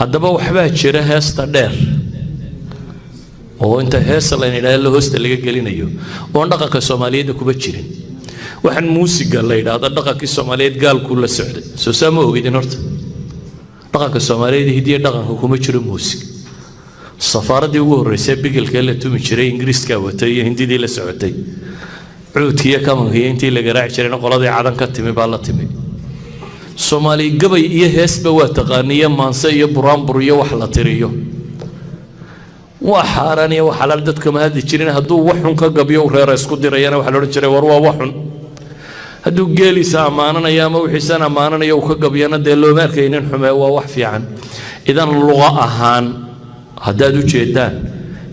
haddaba waxbaa jira heesta dheer oo inta heesa la yiraahdo hoosta laga gelinayo oo dhaqanka Soomaaliyeed kuba jirin waxaan muusiga la yiraahdo dhaqanka Soomaaliyeed gaalku la socday soo saamo ogidin horta dhaqanka Soomaaliyeed hidiye dhaqanka kuma jiro muusig safaaradii ugu horeysay bigelka la tumi jiray Ingiriiska watay iyo Hindidii la socotay cuudkiya kamankiya intii la garaac jiray qoladii cadan ka timi baa la timi Soomaali gabay iyo heesba waa taqaaniya maanse iyo buraanbur iyo wax la tiriyo وحاراني وحلال دتكم هذه الشرين هدو وحن كجبيو غير اسكو ديريانا وحلال الشري وروا وحن هدو جالي سامانا يا مو حسنا مانا يا وكجبيانا دلو ماركينين حما ووحفي عن إذا اللغة أهان هدادو جدان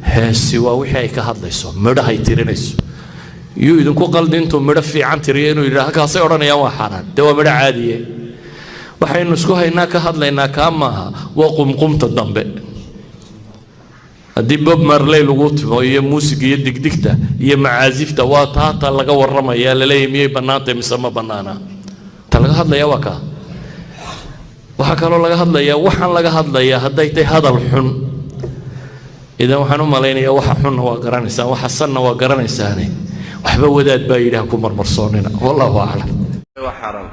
هسوا وحي كهذا يسوع مرة هاي تيرنيس يو إذا كو قال دينتو مرة في عن تريانو إذا هكا صيرنا يا وحران دوا مرة عادية وحين نسكوها هناك هذا هناك أمها وقم قمت الضنب هدي بوب مارلي لغوت وهي موسيقى دقدقته هي معازف تواتها تلقى ورما يا للي مي بنات مسمى بنانا تلقى هذا يا وكا وحكى له لقى هذا يا وحن لقى هذا يا هديتي هذا الحن إذا وحنوا مالين يا وحن وقران إنسان وحسن وقران إنساني وحبا وداد بايلهكم مرمرصوننا والله أعلم وحرام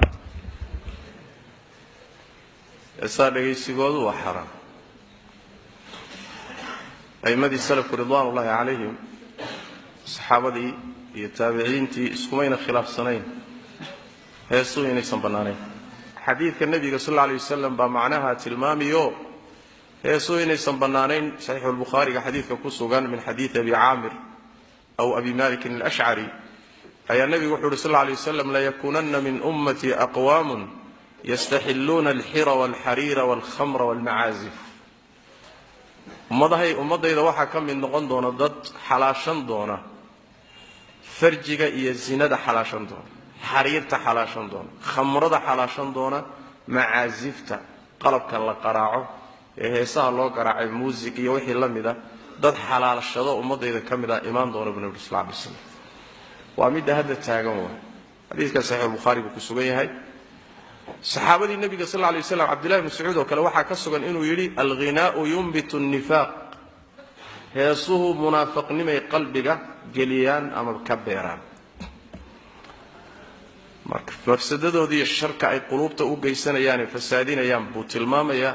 الصالح يسيقول وحرام أئمة السلف رضوان الله عليهم الصحابة التابعين اسكمين خلاف سنين هيسوين يسمبنانين حديث النبي صلى الله عليه وسلم بمعناها تلماميو هيسوين يسمبنانين صحيح البخاري حديث كوسوغان من حديث أبي عامر أو أبي مالك الأشعري أي النبي صلى الله عليه وسلم لا يكونن من أمتي أقوام يستحلون الحر والحرير والخمر والمعازف ummadayda waxa ka mid noqon doona dad xalaashan doona farjiga iyo zinada xalaashan doona xariirta xalaashan doona khamrada xalaashan doona macaazifta qalabka la qaraaco ee heesaha loo garaacay muusig iyo wixii la mid ah dad xalaashado ummadayda ka mid ah imaan doona ibn Islaam sallallahu waa mid hadda taagan waa hadiiska sahih bukhari ku sugan yahay صحابة النبي صلى الله عليه وسلم عبد الله بن مسعود وكلا وحا كسغن انه يري الغناء ينبت النفاق هيسوه منافق نمي قلبك جليان اما كبيران مفسدته الشركة اي قلوبته او جيسانيان فسادين ايام بوتلماميا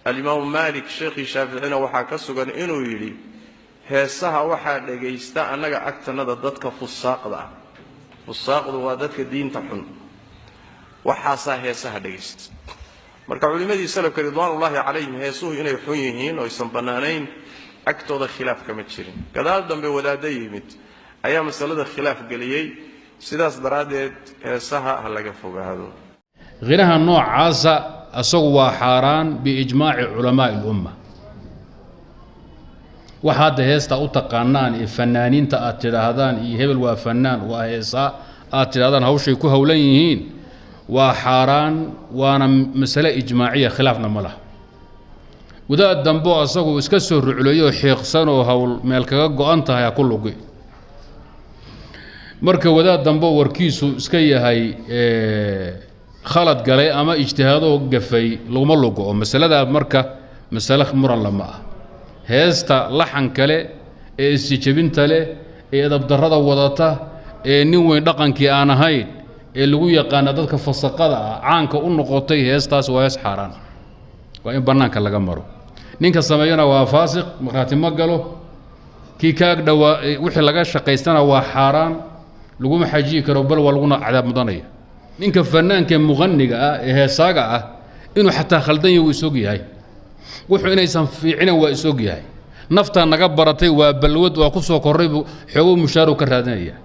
الامام مالك شيخ الشافعي وحا كسغن انه يري هيسها وحا دغيستا انغا اكتندا ددك فساقدا فساقdu waa dadka diinta xun waxaa heesaha dhageyst marka culimadii salafka ridwaanullaahi calayhim heesuhu inay xun yihiin oo aysan banaanayn agtooda khilaaf kama jirin gadaal dambe wadaada yimid ayaa masalada khilaaf galiyay sidaas daraadeed heesaha laga fogaado غيرها نوع عاسى أسوى حاران بإجماع علماء الأمة وهذا هيستا أتقنان الفنانين تأتي هذان يهبل وفنان وهيسا أتي هذان هوشي كهولين وحاران وانا مسألة إجماعية خلافنا مله وذا الدنبو أصغو اسكسر عليو حيقسانو هول مالكاقو أنتها يا كله قي مركا وذا الدنبو وركيسو اسكي هاي خالد قالي أما اجتهادو قفي لو ملوكو مسألة مركا مسألة مران لما هيستا لحن كالي استيجابين تالي إذا بدرده وضاته نيوين دقنكي آنا هاي اللي هو يقان dadka fasaqada caanka u noqotay heestaas waa hees xaraan waa in banaanka laga maro ninka sameeyana waa faasiq marxati ma galo ki kaag dhawa wixii laga shaqeystana waa xaraan lagu ma xajiyi karo bal walguna cadaab mudanaya ninka fanaanka muqanniga ah ee heesaaga ah inuu xataa khaldan yahay isoo yahay wuxuu inaysan fiicina waa isoo yahay nafta naga baratay waa balwad waa ku soo koray xogo mushaaru ka raadinaya